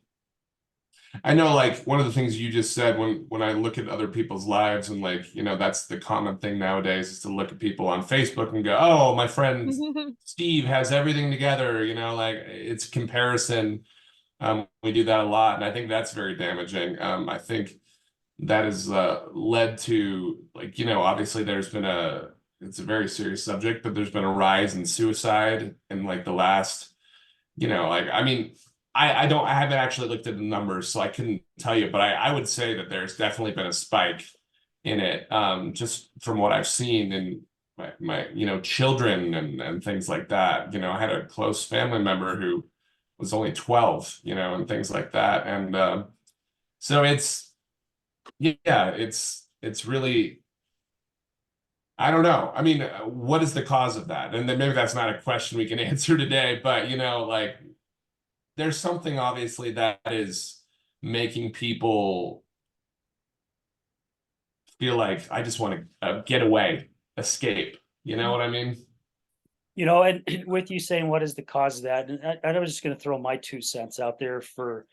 I know, like, one of the things you just said, when I look at other people's lives, and like, you know, that's the common thing nowadays, is to look at people on Facebook and go, oh, my friend Steve has everything together, you know, like it's comparison. We do that a lot, and I think that's very damaging. I think that has led to, like, you know, obviously it's a very serious subject, but there's been a rise in suicide in like the last, you know, like, I mean, I haven't actually looked at the numbers, so I couldn't tell you, but I would say that there's definitely been a spike in it, just from what I've seen in my you know, children and things like that. You know, I had a close family member who was only 12, you know, and things like that. And so yeah, it's really, I don't know. I mean, what is the cause of that? And then maybe that's not a question we can answer today, but you know, like, there's something obviously that is making people feel like, I just want to get away, escape. You know what I mean? You know, and with you saying what is the cause of that, and I was just going to throw my 2 cents out there for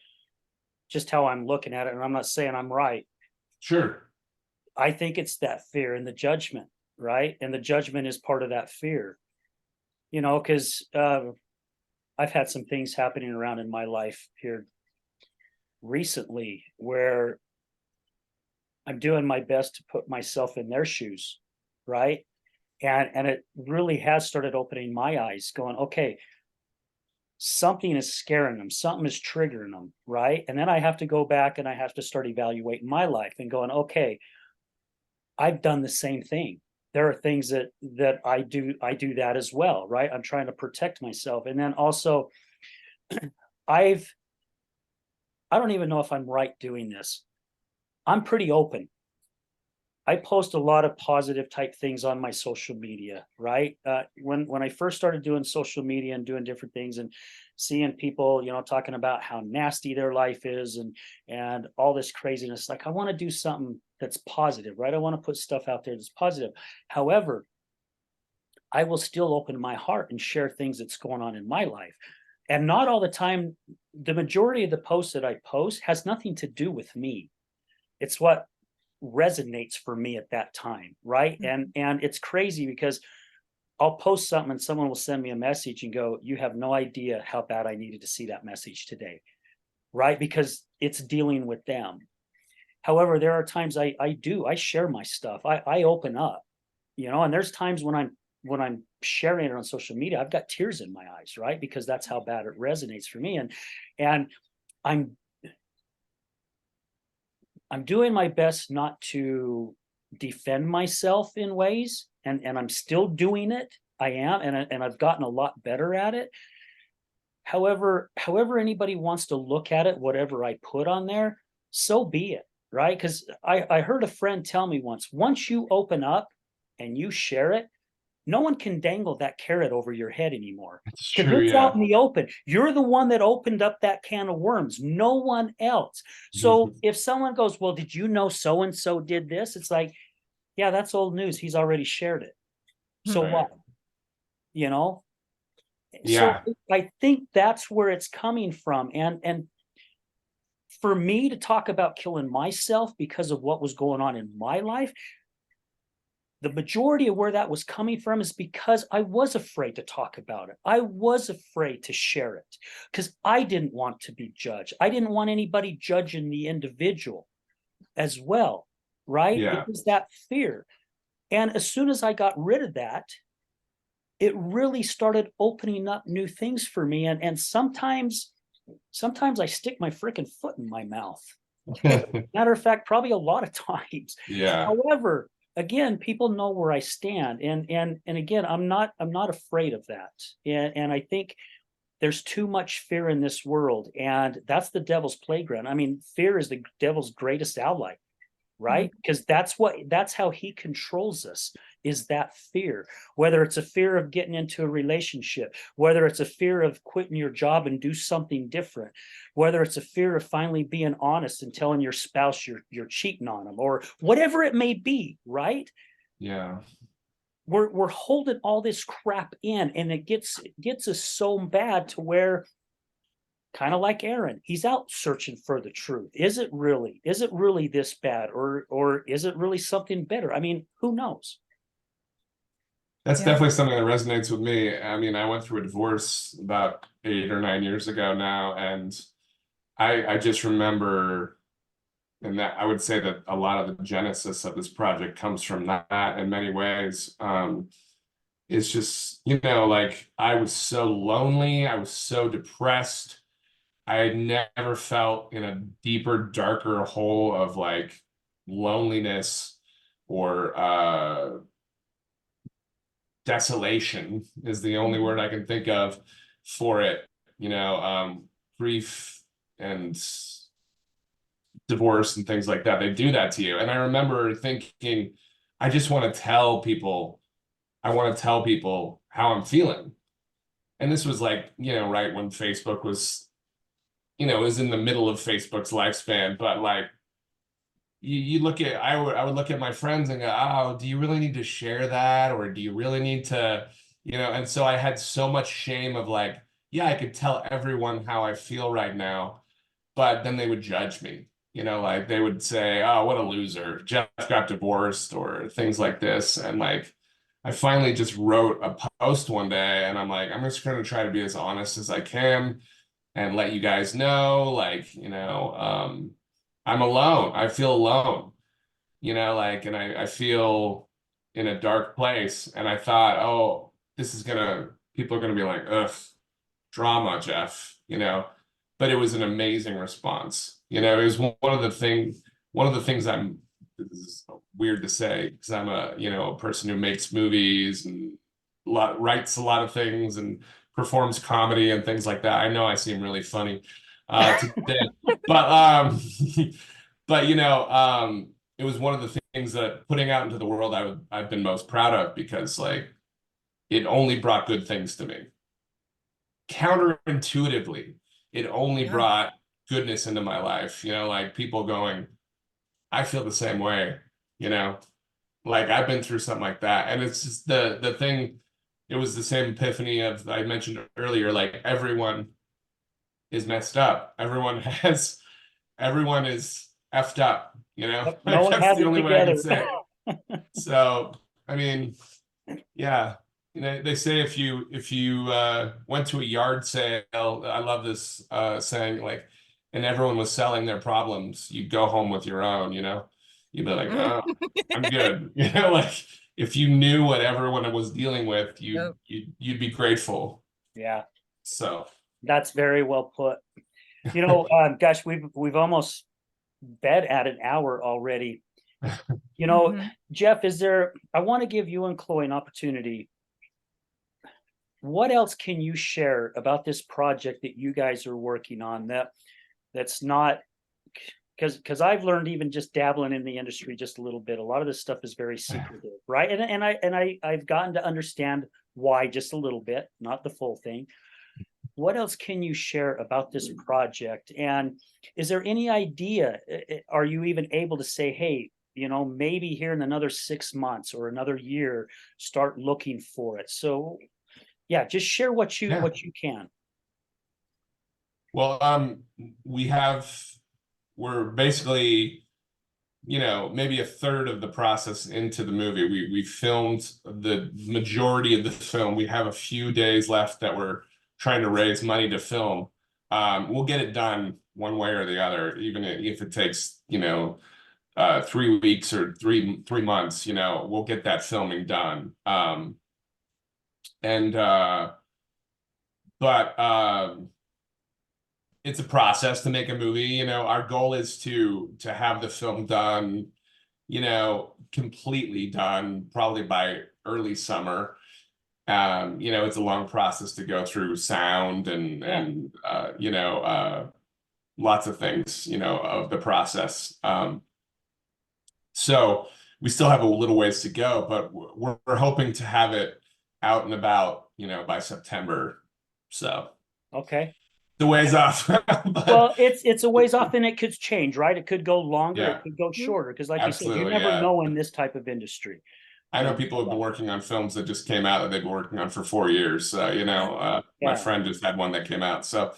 just how I'm looking at it, and I'm not saying I'm right. Sure. I think it's that fear and the judgment, right? And the judgment is part of that fear, you know, because I've had some things happening around in my life here recently where I'm doing my best to put myself in their shoes, right? And it really has started opening my eyes, going, okay, something is scaring them, something is triggering them, right? And then I have to go back and I have to start evaluating my life and going, okay, I've done the same thing. There are things that I do that as well, right? I'm trying to protect myself. And then also I've I don't even know if I'm right doing this. I'm pretty open. I post a lot of positive type things on my social media, right? When I first started doing social media and doing different things and seeing people, talking about how nasty their life is and all this craziness, like I want to do something that's positive, right? I want to put stuff out there that's positive. However, I will still open my heart and share things that's going on in my life. And not all the time, the majority of the posts that I post has nothing to do with me. It's what resonates for me at that time, right? And it's crazy because I'll post something and someone will send me a message and go, you have no idea how bad I needed to see that message today, right? Because it's dealing with them. However, there are times I share my stuff. I open up, and there's times when I'm sharing it on social media, I've got tears in my eyes, right? Because that's how bad it resonates for me. And I'm I'm doing my best not to defend myself in ways, and I'm still doing it. I am, and I've gotten a lot better at it. However anybody wants to look at it, whatever I put on there, so be it, right? Because I heard a friend tell me once you open up and you share it, no one can dangle that carrot over your head anymore It's because true, it's out yeah. in the open. You're the one that opened up that can of worms, no one else. So Mhm. if someone goes, well, did you know so and so did this? It's like, yeah, that's old news. He's already shared it. So Right. what? You know? So Yeah. I think that's where it's coming from. And for me to talk about killing myself because of what was going on in my life, the majority of where that was coming from is because I was afraid to talk about it. I was afraid to share it because I didn't want to be judged. I didn't want anybody judging the individual as well, right? It Yeah. was that fear. And as soon as I got rid of that, it really started opening up new things for me. And sometimes I stick my freaking foot in my mouth. Matter of fact, probably a lot of times. Yeah. However, again, people know where I stand, and again, I'm not afraid of that. And I think there's too much fear in this world, and that's the devil's playground. I mean, fear is the devil's greatest ally, right? Because that's how he controls us, is that fear. Whether it's a fear of getting into a relationship, whether it's a fear of quitting your job and do something different, whether it's a fear of finally being honest and telling your spouse you're cheating on them, or whatever it may be, right? Yeah. We're holding all this crap in, and it gets us so bad to where, kind of like Aaron, he's out searching for the truth. Is it really this bad, or is it really something better? I mean, who knows? That's Yeah. definitely something that resonates with me. I mean, I went through a divorce about 8 or 9 years ago now, and I just remember, and that I would say that a lot of the genesis of this project comes from that in many ways. It's just, like I was so lonely, I was so depressed. I had never felt in a deeper, darker hole of like loneliness or desolation is the only word I can think of for it. Grief and divorce and things like that, they do that to you. And I remember thinking, I just want to tell people, I want to tell people how I'm feeling. And this was like, right when Facebook was, it was in the middle of Facebook's lifespan, but like you look at, I would look at my friends and go, oh, do you really need to share that? Or do you really need to, and so I had so much shame of like, yeah, I could tell everyone how I feel right now, but then they would judge me, like they would say, oh, what a loser. Jeff got divorced or things like this. And like, I finally just wrote a post one day, and I'm like, I'm just going to try to be as honest as I can and let you guys know, like, I'm alone. I feel alone, like, and I feel in a dark place. And I thought, oh, people are gonna be like, ugh, drama, Jeff, but it was an amazing response. It was one of the things this is weird to say because I'm a person who makes movies and writes a lot of things and performs comedy and things like that. I know I seem really funny today, but but it was one of the things that putting out into the world I've been most proud of because like it only brought good things to me. Counterintuitively, it only Yeah. brought goodness into my life. Like people going, I feel the same way, like I've been through something like that. And it's just the thing, it was the same epiphany of I mentioned earlier, like everyone is messed up. Everyone is effed up, No like one that's has the it only way I can together. say it. So, I mean, yeah, they say if you went to a yard sale, I love this saying, like, and everyone was selling their problems, you'd go home with your own, you'd be like, oh, I'm good, like if you knew what everyone was dealing with, Yep. you'd be grateful. Yeah, So that's very well put. Gosh, we've almost been at an hour already. Jeff, I want to give you and Chloe an opportunity. What else can you share about this project that you guys are working on that's not, because I've learned, even just dabbling in the industry just a little bit, a lot of this stuff is very secretive, right? I've gotten to understand why just a little bit, not the full thing. What else can you share about this project? And is there any idea, are you even able to say, hey, maybe here in another 6 months or another year, start looking for it? So yeah, just share what you can. well, we're basically, maybe a third of the process into the movie. We filmed the majority of the film. We have a few days left that we're trying to raise money to film. We'll get it done one way or the other, even if it takes, 3 weeks or three months, we'll get that filming done. And but it's a process to make a movie. Our goal is to have the film done, completely done, probably by early summer. It's a long process to go through sound and lots of things, of the process. So we still have a little ways to go, but we're hoping to have it out and about, by September. So Okay. the ways off. But Well, it's a ways off, and it could change, right? It could go longer, yeah, it could go shorter, because like you said, you absolutely. never Yeah. know in this type of industry. I know people have been working on films that just came out that they've been working on for 4 years. My Yeah. friend just had one that came out. So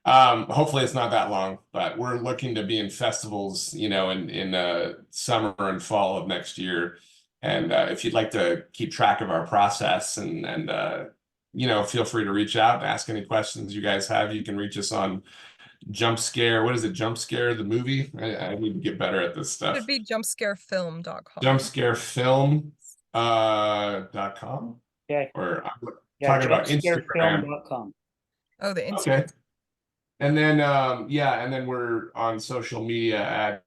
hopefully it's not that long, but we're looking to be in festivals, in summer and fall of next year. And if you'd like to keep track of our process and feel free to reach out and ask any questions you guys have. You can reach us on Jump Scare. What is it? Jump Scare, the movie? I need to get better at this stuff. Should be jumpscarefilm.com. Jumpscarefilm .com. Okay. Or I'm Yeah, talking about Instagram. jumpscarefilm.com. Oh, the Instagram. Okay. And then and then we're on social media at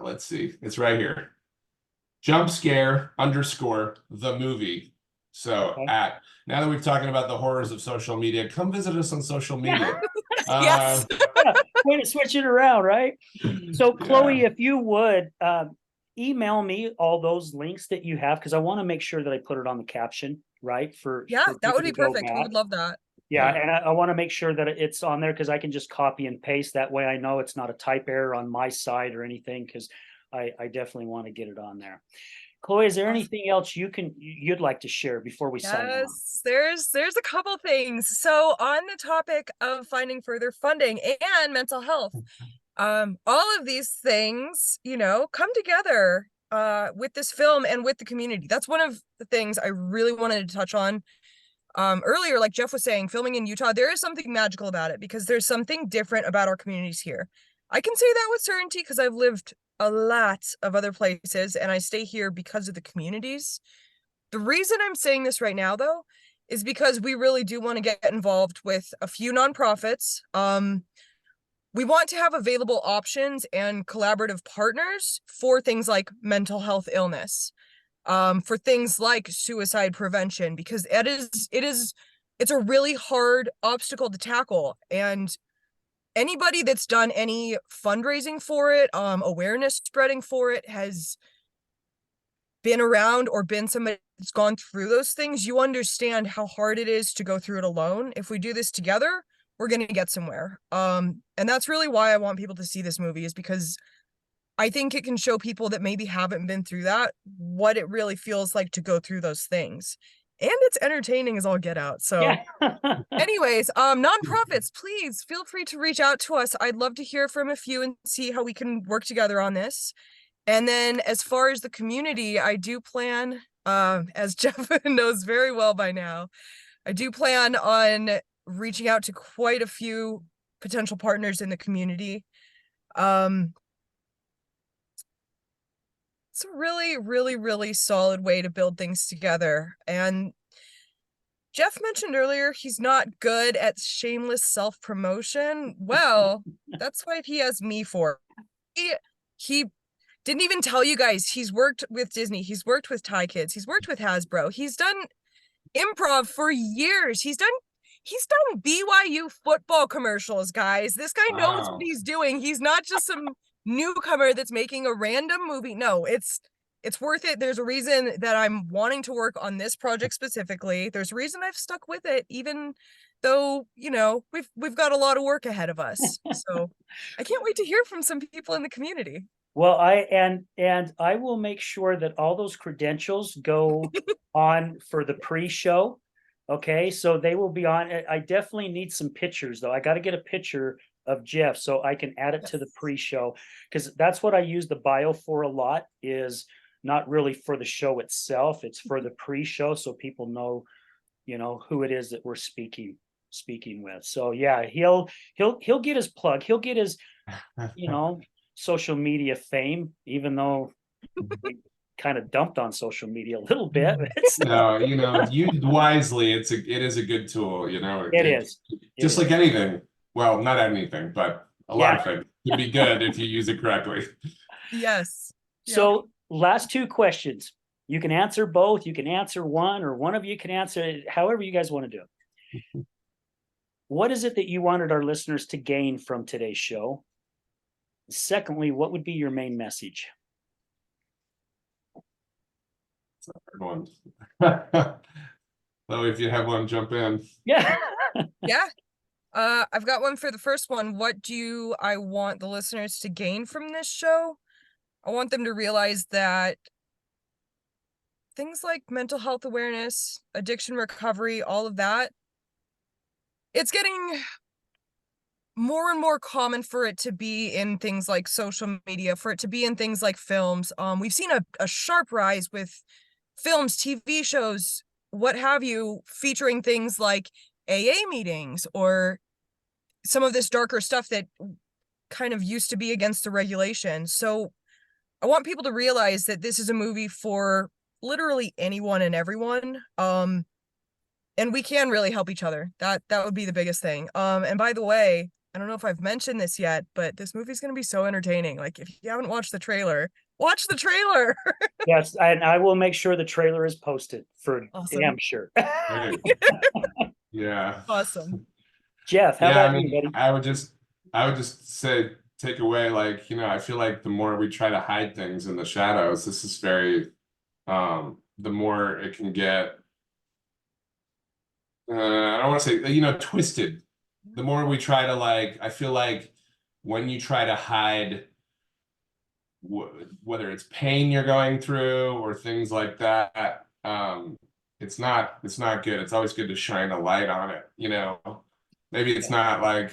let's see, it's right here. Jump Scare _the movie. So Okay. now that we've talking about the horrors of social media, come visit us on social media. Yes. Yeah, way to switch it around, right? So Chloe, Yeah. if you would email me all those links that you have, because I want to make sure that I put it on the caption, right? Yeah, for that would people be to go perfect. We back. would love that. Yeah, Yeah. and I want to make sure that it's on there, because I can just copy and paste. That way I know it's not a type error on my side or anything, because I definitely want to get it on there. Chloe, is there Awesome. anything else you'd like to share before we sign off? Yes, there's a couple things. So on the topic of finding further funding and mental health, all of these things, come together with this film and with the community. That's one of the things I really wanted to touch on. Earlier, like Jeff was saying, filming in Utah, there is something magical about it because there's something different about our communities here. I can say that with certainty because I've lived a lot of other places and I stay here because of the communities. The reason I'm saying this right now, though, is because we really do want to get involved with a few nonprofits. We want to have available options and collaborative partners for things like mental health illness, for things like suicide prevention, because it's a really hard obstacle to tackle. And anybody that's done any fundraising for it, awareness spreading for it, has been around or been somebody that's gone through those things. You understand how hard it is to go through it alone. If we do this together, we're going to get somewhere. And that's really why I want people to see this movie, is because I think it can show people that maybe haven't been through that, what it really feels like to go through those things. And it's entertaining as all get out. So anyways, nonprofits, please feel free to reach out to us. I'd love to hear from a few and see how we can work together on this. And then as far as the community, I do plan, as Jeff knows very well by now, I do plan on reaching out to quite a few potential partners in the community. It's a really, really, really solid way to build things together. And Jeff mentioned earlier he's not good at shameless self-promotion. Well, that's what he has me for. He didn't even tell you guys he's worked with Disney, he's worked with Thai Kids, he's worked with Hasbro, he's done improv for years. He's done BYU football commercials, guys. This guy knows what he's doing. He's not just some newcomer that's making a random movie. No, it's worth it. There's a reason that I'm wanting to work on this project specifically. There's a reason I've stuck with it, even though, you know, we've got a lot of work ahead of us. So I can't wait to hear from some people in the community. Well, I will make sure that all those credentials go on for the pre-show. Okay, so they will be on. I definitely need some pictures though. I got to get a picture of Jeff so I can add it to the pre-show, because that's what I use the bio for a lot, is not really for the show itself. It's for the pre-show so people know, you know, who it is that we're speaking with. So yeah, he'll get his plug. He'll get his, you know, social media fame, even though we kind of dumped on social media a little bit. No, you know, used wisely, it is a good tool, you know. It is. Just like anything. Well, not anything, but a lot of things can be good if you use it correctly. Yes. So last two questions. You can answer both. You can answer one, or one of you can answer it, however you guys want to do it. What is it that you wanted our listeners to gain from today's show? Secondly, what would be your main message? It's a hard one. So if you have one, jump in. Yeah. Yeah. I've got one for the first one. What do I want the listeners to gain from this show? I want them to realize that things like mental health awareness, addiction recovery, all of that, it's getting more and more common for it to be in things like social media, for it to be in things like films. We've seen a sharp rise with films, TV shows, what have you, featuring things like AA meetings or some of this darker stuff that kind of used to be against the regulation. So I want people to realize that this is a movie for literally anyone and everyone. And we can really help each other. That would be the biggest thing. And by the way, I don't know if I've mentioned this yet, but this movie's going to be so entertaining. Like, if you haven't watched the trailer, watch the trailer. Yes, and I will make sure the trailer is posted for Awesome. damn sure. Yeah. Awesome. Jeff, how about you, buddy? I would just say, take away, like, you know, I feel like the more we try to hide things in the shadows, this is very, the more it can get, I don't want to say, you know, twisted. The more we try to, like, I feel like when you try to hide whether it's pain you're going through or things like that, it's not good. It's always good to shine a light on it, you know. Maybe it's not like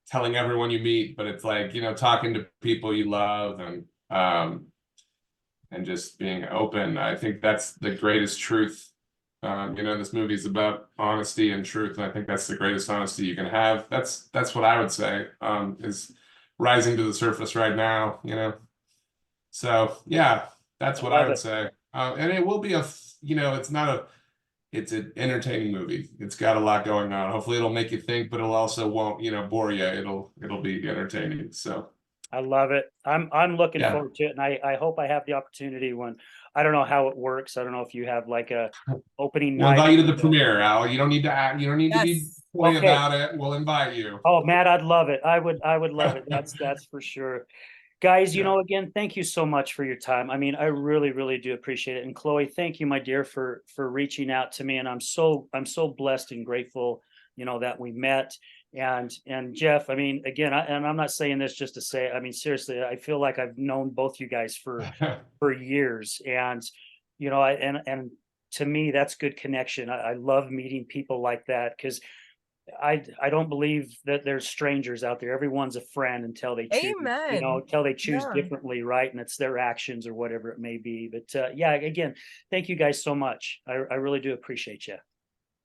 telling everyone you meet, but it's like, you know, talking to people you love and and just being open. I think that's the greatest truth. This movie is about honesty and truth, and I think that's the greatest honesty you can have. That's what I would say, is rising to the surface right now, So yeah, that's what I would say. And it will be it's an entertaining movie. It's got a lot going on. Hopefully it'll make you think, but it'll also won't, bore you. It'll be entertaining. So I love it. I'm looking Yeah. forward to it, and I hope I have the opportunity when, I don't know how it works. I don't know if you have like a opening we'll night. invite you to the premiere, Al. You don't need to act, you don't need to be Yes. coy Okay. about it. We'll invite you. Oh, Matt, I'd love it. I would love it. That's for sure. Guys, Yeah. again, thank you so much for your time. I mean, I really, really do appreciate it. And Chloe, thank you, my dear, for reaching out to me. And I'm so blessed and grateful, that we met. And Jeff, I mean, again, and I'm not saying this just to say, I mean, seriously, I feel like I've known both you guys for years. And, and to me, that's good connection. I love meeting people like that, because I don't believe that there's strangers out there. Everyone's a friend until they choose, Amen. until they choose Yeah. differently, right? And it's their actions or whatever it may be. But yeah, again, thank you guys so much. I really do appreciate you.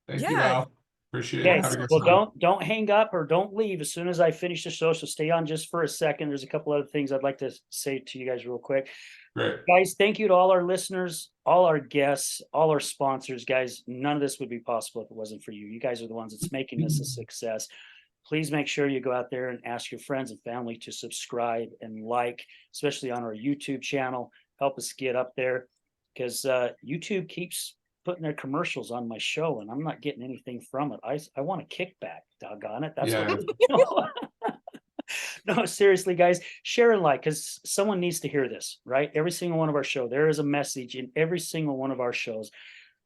Thank you, Yeah. Al. Appreciate Okay, it. Have a good well, time. don't hang up or don't leave as soon as I finish the show. So stay on just for a second. There's a couple other things I'd like to say to you guys real quick. Great. Guys, thank you to all our listeners, all our guests, all our sponsors. Guys, none of this would be possible if it wasn't for you. You guys are the ones that's making this a success. Please make sure you go out there and ask your friends and family to subscribe and like, especially on our YouTube channel. Help us get up there, because YouTube keeps putting their commercials on my show and I'm not getting anything from it. I want a kickback, doggone it. That's Yeah. what No, seriously, guys, share and like, because someone needs to hear this, right? Every single one of our show, there is a message in every single one of our shows.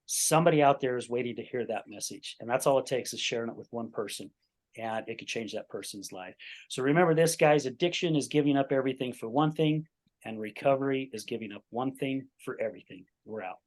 Somebody out there is waiting to hear that message. And that's all it takes, is sharing it with one person, and it could change that person's life. So remember this, guys, addiction is giving up everything for one thing, and recovery is giving up one thing for everything. We're out.